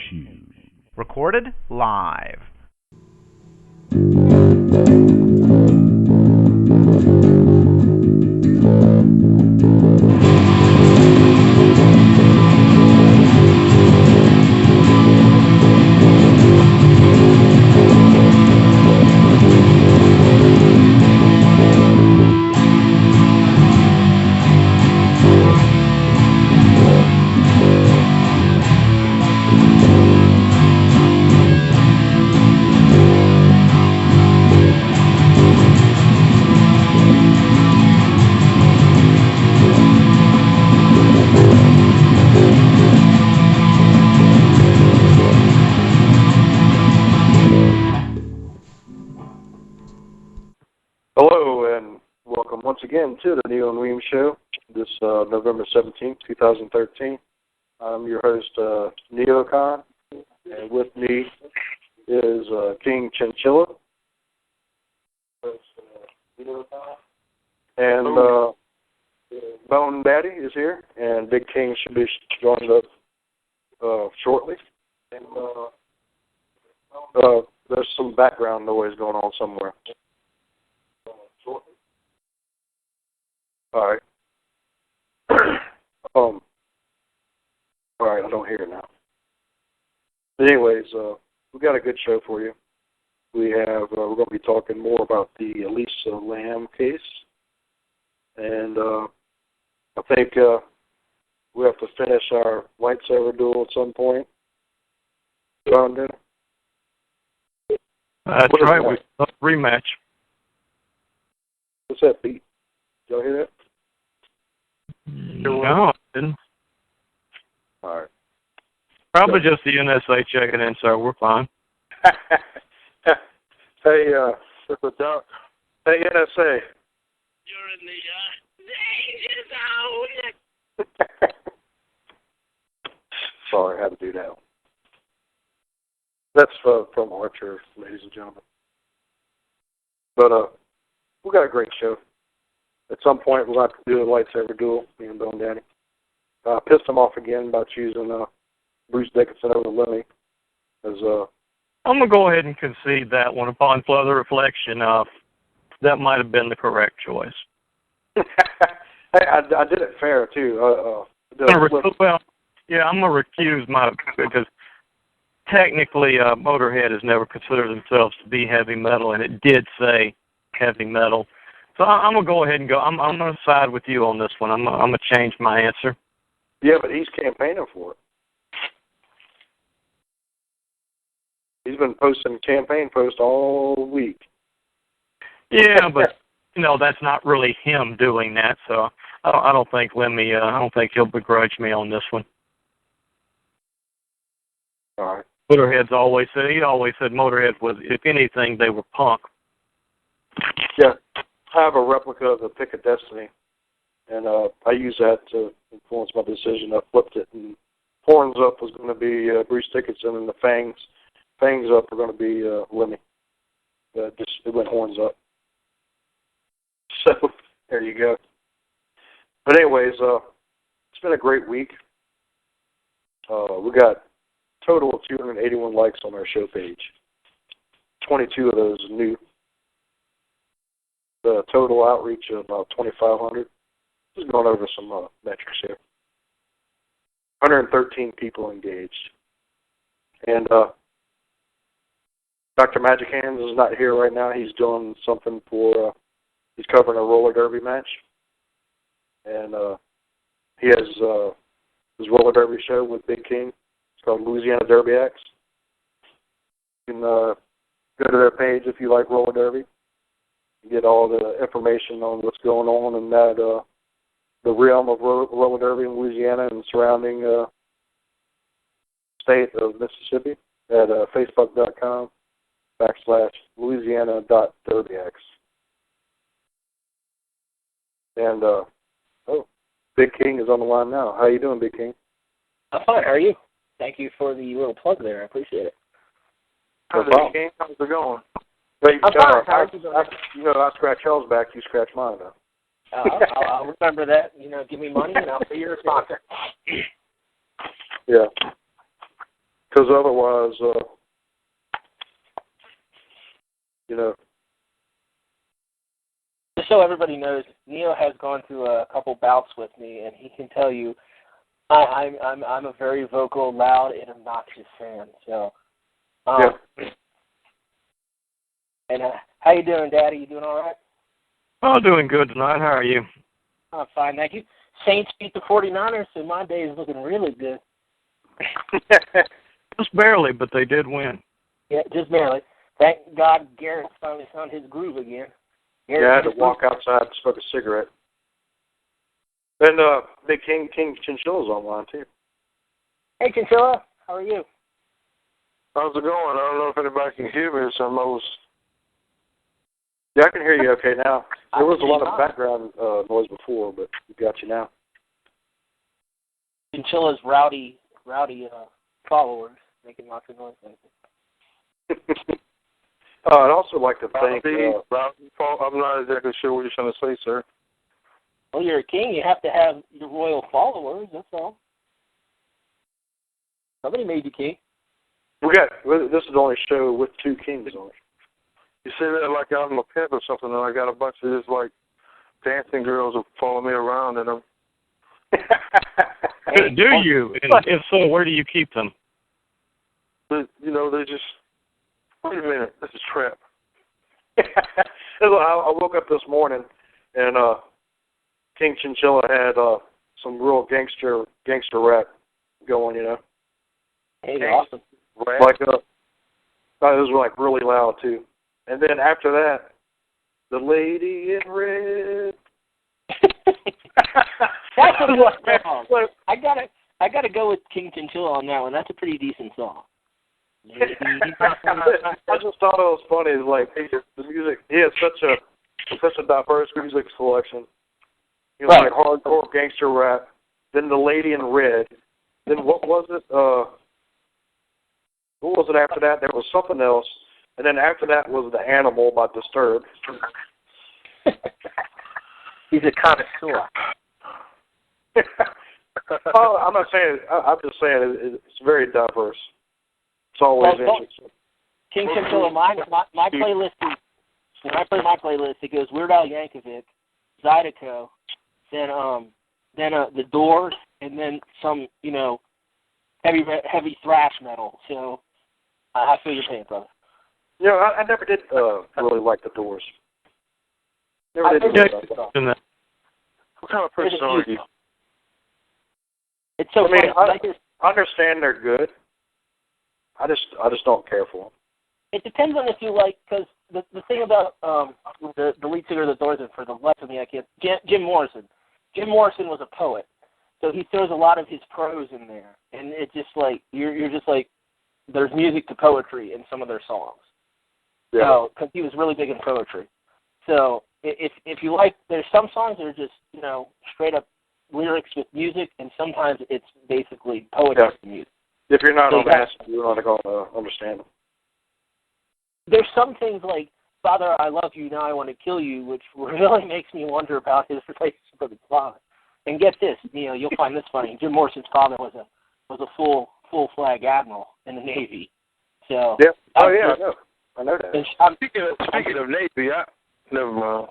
Shoes. Recorded live. Once again to the Neil and William Show, this November 17th, 2013. I'm your host, Neo Khan, and with me is King Cinchilla. And Bone Daddy is here, and Big King should be joining us shortly. And there's some background noise going on somewhere. All right. All right, I don't hear it now. But anyways, we got a good show for you. We have we're going to be talking more about the Elisa Lamb case, and I think we have to finish our lightsaber duel at some point. John, did it? That's right. We have a rematch. What's that, Pete? Did y'all hear that? No, I didn't. All right. Probably just the NSA checking in, so we're fine. Hey, what's up? Hey, NSA. You're in the danger zone. Sorry, I had to do that. That's from Archer, ladies and gentlemen. But we got a great show. At some point, we'll have to do a lightsaber duel, me and Bone Daddy. I pissed him off again by choosing Bruce Dickinson over Lemmy. I'm going to go ahead and concede that one. Upon further reflection, that might have been the correct choice. Hey, I did it fair, too. Well, yeah, I'm going to recuse because technically Motorhead has never considered themselves to be heavy metal, and it did say heavy metal. So I'm going to go ahead and go. I'm going to side with you on this one. I'm going to change my answer. Yeah, but he's campaigning for it. He's been posting campaign posts all week. Yeah, but, that's not really him doing that. So I don't think Lemmy, I don't think he'll begrudge me on this one. All right. Motorhead always said Motorhead was, if anything, they were punk. Yeah. I have a replica of the Pick of Destiny, and I used that to influence my decision. I flipped it, and Horns Up was going to be Bruce Dickinson, and the Fangs Up are going to be Lemmy. It went Horns Up. So, there you go. But anyways, it's been a great week. We got a total of 281 likes on our show page. 22 of those new. The total outreach of about 2,500. Just going over some metrics here. 113 people engaged. And Dr. Magic Hands is not here right now. He's doing something for, he's covering a roller derby match. And he has his roller derby show with Big King. It's called Louisiana Derbiacs. You can go to their page if you like roller derby. Get all the information on what's going on in that the realm of roller derby in Louisiana and surrounding state of Mississippi at facebook.com/Louisiana.Derbiacs. And Big King is on the line now. How you doing, Big King? I'm fine. How are you? Thank you for the little plug there. I appreciate it. How's it, King? How's it going? Wait, I'm fine. How are you doing? I scratch y'all's back, you scratch mine, though. I'll remember that. Give me money and I'll be your sponsor. Yeah. Because otherwise, you know. Just so everybody knows, Neo has gone through a couple bouts with me, and he can tell you I'm a very vocal, loud, and obnoxious fan. So, Yeah. And how you doing, Daddy? You doing all right? Oh, doing good tonight. How are you? I'm fine, thank you. Saints beat the 49ers, so my day is looking really good. Just barely, but they did win. Yeah, just barely. Thank God Garrett's finally found his groove again. Yeah, I had to walk outside and smoke a cigarette. And big King Cinchilla's online, too. Hey, Cinchilla, how are you? How's it going? I don't know if anybody can hear me. So I'm almost... Yeah, I can hear you okay now. There was a lot of background noise before, but we got you now. Cinchilla's rowdy followers making lots of noise. I'd also like to thank... I'm not exactly sure what you're trying to say, sir. Well, you're a king. You have to have your royal followers, that's all. Somebody made you king. This is the only show with two kings on it. You say that like I'm a pimp or something, and I got a bunch of just like dancing girls who follow me around, and I'm... Do you? And if so, where do you keep them? But, you know, they just... Wait a minute, this is trap. I woke up this morning, and King Cinchilla had some real gangster rap going, you know. Hey, awesome. Rap? Like, it was like really loud too. And then after that, the lady in red. That's a good song. I gotta go with King Cinchilla on that one. That's a pretty decent song. I just thought it was funny. Like the music, he had such a diverse music selection. You know, right. Like hardcore gangster rap. Then the lady in red. Then what was it? What was it after that? There was something else. And then after that was The Animal by Disturbed. He's a connoisseur. Oh, I'm not saying. I'm just saying it's very diverse. It's always interesting. King Cinchilla, my playlist is, when I play my playlist, it goes Weird Al Yankovic, Zydeco, then the Doors, and then some, you know, heavy thrash metal. So I feel your pain, brother. You know, I never did really like the Doors. Never did really like them. What kind of person are you? It's so funny. I understand they're good. I just don't care for them. It depends on if you like, because the thing about the lead singer of the Doors, and for the life of me I can't, Jim Morrison. Jim Morrison was a poet, so he throws a lot of his prose in there, and it's just like you're just like there's music to poetry in some of their songs. Yeah. So because he was really big in poetry, so if you like, there's some songs that are just, you know, straight up lyrics with music, and sometimes it's basically poetry with music. If you're not on acid, you're not going to understand them. There's some things like, Father, I love you, now I want to kill you, which really makes me wonder about his relationship with his father. And get this, you know, you'll find this funny. Jim Morrison's father was a full flag admiral in the Navy. So yeah. Oh yeah, I know that. Speaking of Navy, never mind.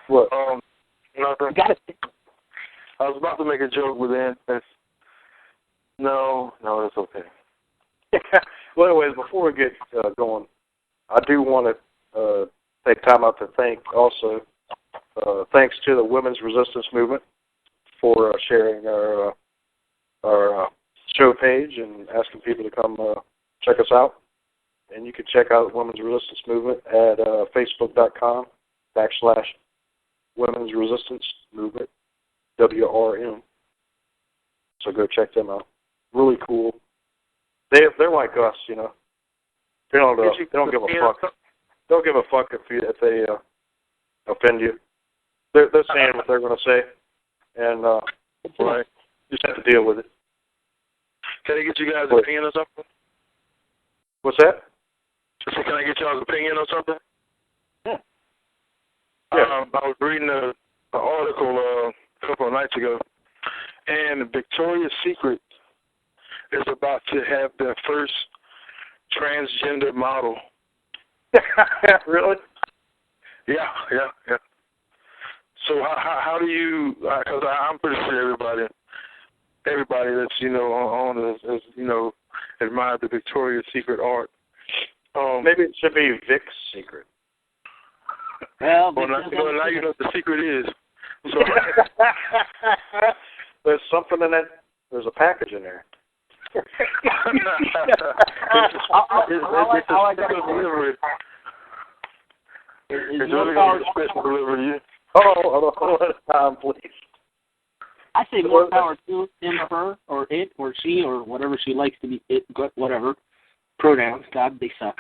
What? Nothing. I was about to make a joke, but then no, it's okay. Well, anyways, before we get going, I do want to take time out to thank also. Thanks to the Women's Resistance Movement for sharing our show page and asking people to come check us out. And you can check out Women's Resistance Movement at facebook.com/Women's Resistance Movement, WRM. So go check them out. Really cool. They're like us, you know. They don't give a fuck. Don't give a fuck if they offend you. They're saying what they're going to say, and right, just have to deal with it. Can I get you guys' opinion or something? What's that? Can I get y'all's opinion or something? Yeah. I was reading an article a couple of nights ago, and Victoria's Secret is about to have their first transgender model. Really? Yeah. So how do you? Because I'm pretty sure everybody that's on has admired the Victoria's Secret art. Maybe it should be Vic's secret. Well, now you know what the secret is. So there's something in it. There's a package in there. It's really going to be a special delivery to you. Hold on, please. I say more power to him, her, or it, or she, or whatever she likes to be. It, whatever pronouns. God, they suck.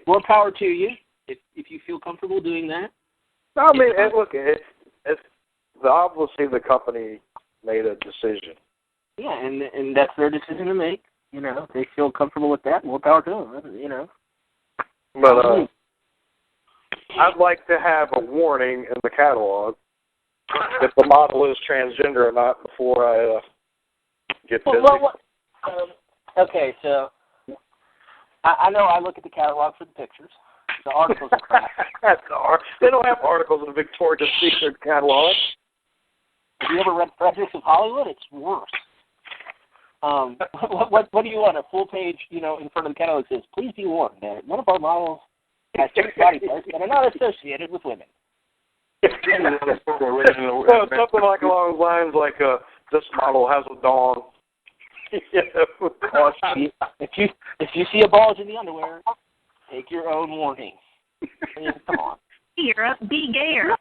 More power to you if you feel comfortable doing that. I mean, look, it's obviously the company made a decision. Yeah, and that's their decision to make. If they feel comfortable with that, more power to them. But I'd like to have a warning in the catalog if the model is transgender or not before I get busy. Okay, so I know I look at the catalog for the pictures. The articles are crap. They don't have articles in the Victoria's Secret catalog. Have you ever read Fredericks of Hollywood? It's worse. What do you want? A full page, in front of the catalog says, please be warned that one of our models has two body parts that are not associated with women. Something like along the lines like this model has a dong. If you see a bulge in the underwear, take your own warning. Come on. Europe, be gayer.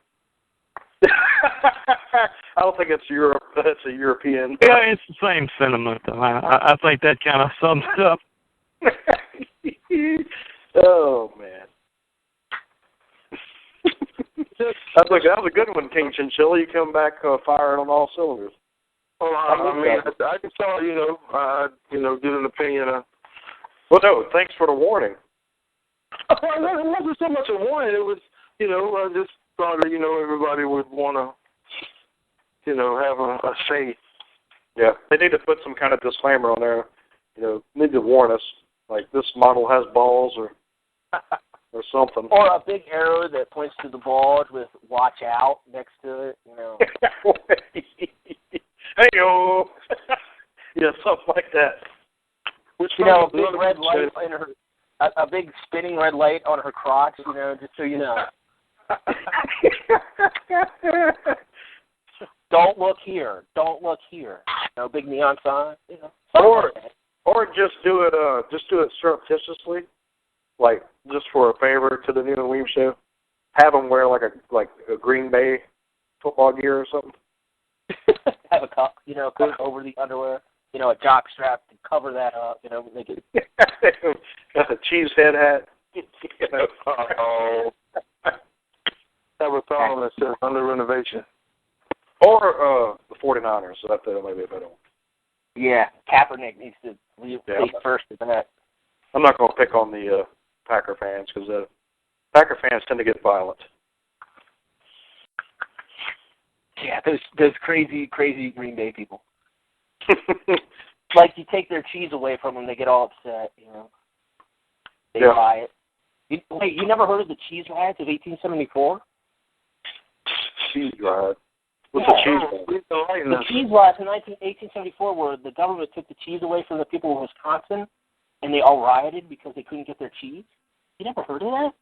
I don't think it's Europe. That's a European. Yeah, it's the same sentiment, though. I think that kind of sums it up. Oh, man. That was a good one, King Cinchilla. You come back firing on all cylinders. Well, I just saw, get an opinion. Well, no, thanks for the warning. It wasn't so much a warning. It was, I just thought that, everybody would want to, have a say. Yeah, they need to put some kind of disclaimer on there. Need to warn us, like this model has balls or something. Or a big arrow that points to the bulge with "watch out" next to it. Hey-yo. Yeah, something like that. A big red light in her, a big spinning red light on her crotch. Just so you know. Don't look here. Don't look here. Big neon sign. Or just do it surreptitiously, like just for a favor to the Neil and Weem show. Have them wear like a Green Bay football gear or something. Have a cup, cut over the underwear. A jock strap to cover that up. Make it. Got a cheese head hat. Oh. Have a song that says under renovation. Or the 49ers, so that might be a better one. Yeah, Kaepernick needs to lead first at that. I'm not going to pick on the Packer fans because Packer fans tend to get violent. Yeah, those crazy Green Bay people. Like you take their cheese away from them, they get all upset. They riot. Wait, you never heard of the cheese riots of 1874? Cheese riot. What's the cheese riot? The cheese riots in 1874 where the government took the cheese away from the people of Wisconsin, and they all rioted because they couldn't get their cheese. You never heard of that?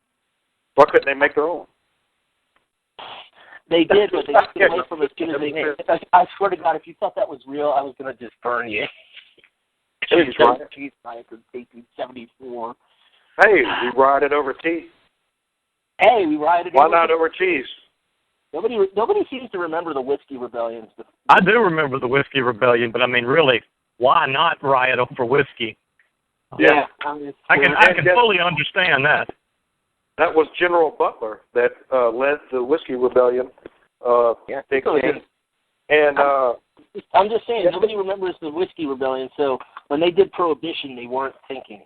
Why couldn't they make their own? They did, but they took it away from as soon as they made it. I swear to God, if you thought that was real, I was going to just burn you. Cheese riot in 1874. Hey, we rioted over tea. Hey, we rioted. Why not over cheese? Nobody seems to remember the Whiskey Rebellions. I do remember the Whiskey Rebellion, but I mean, really, why not riot over whiskey? Yeah, I can fully understand that. That was General Butler that led the Whiskey Rebellion. Big King. And I'm just saying, nobody remembers the Whiskey Rebellion. So when they did Prohibition, they weren't thinking.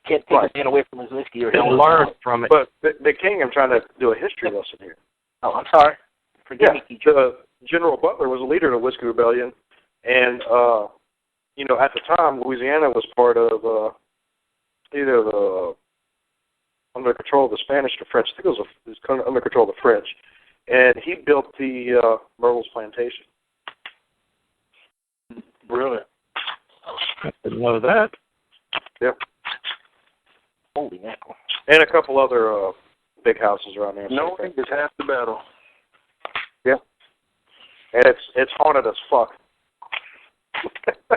Can't take a man away from his whiskey or he'll learn from it. But Big King, I'm trying to do a history lesson here. Oh, I'm sorry. Forgive me, teacher. General Butler was a leader of the Whiskey Rebellion, And, at the time, Louisiana was part of either under control of the Spanish or French. I think it was kind of under control of the French. And he built the Myrtles Plantation. Really? I didn't know that. Yep. Holy mackerel. And a couple other big houses around there. Knowing is half the battle. Yeah. And it's haunted as fuck.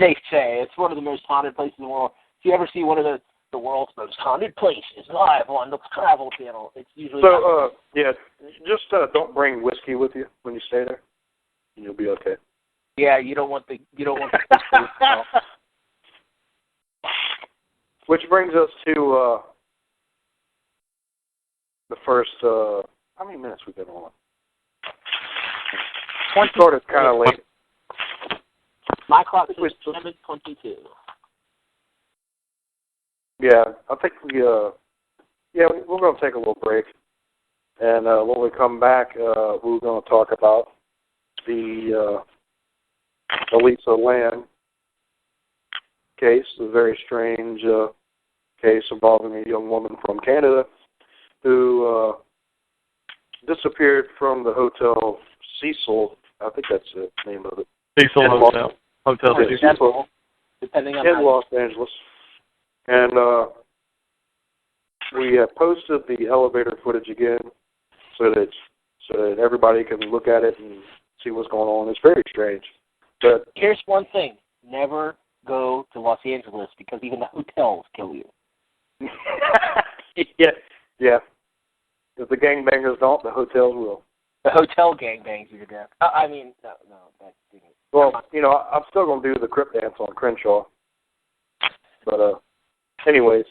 They say it's one of the most haunted places in the world. If you ever see one of the world's most haunted places live on the Travel Channel, it's usually just don't bring whiskey with you when you stay there, and you'll be okay. Yeah, you don't want the Which brings us to the first. How many minutes we've been on? We started kind of late. My clock says 7:22. Yeah, I think we're going to take a little break, and when we come back, we're going to talk about the Elisa Lam case, a very strange case involving a young woman from Canada who disappeared from the Hotel Cecil. I think that's the name of it. Cecil Hotel. Hotel Yeah, Cecil. Cecil, Depending on in Los Angeles. And we have posted the elevator footage again so that everybody can look at it and see what's going on. It's very strange. But here's one thing: never go to Los Angeles because even the hotels kill you. yeah. If the gangbangers don't, the hotels will. The hotel gangbangs you to death. No, that didn't. Well, I'm still going to do the Crip dance on Crenshaw. But, anyways,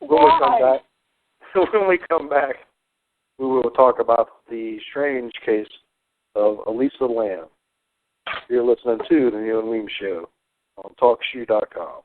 when we come back, we will talk about the strange case of Elisa Lam. You're listening to The Neil and Weems Show on TalkShoe.com.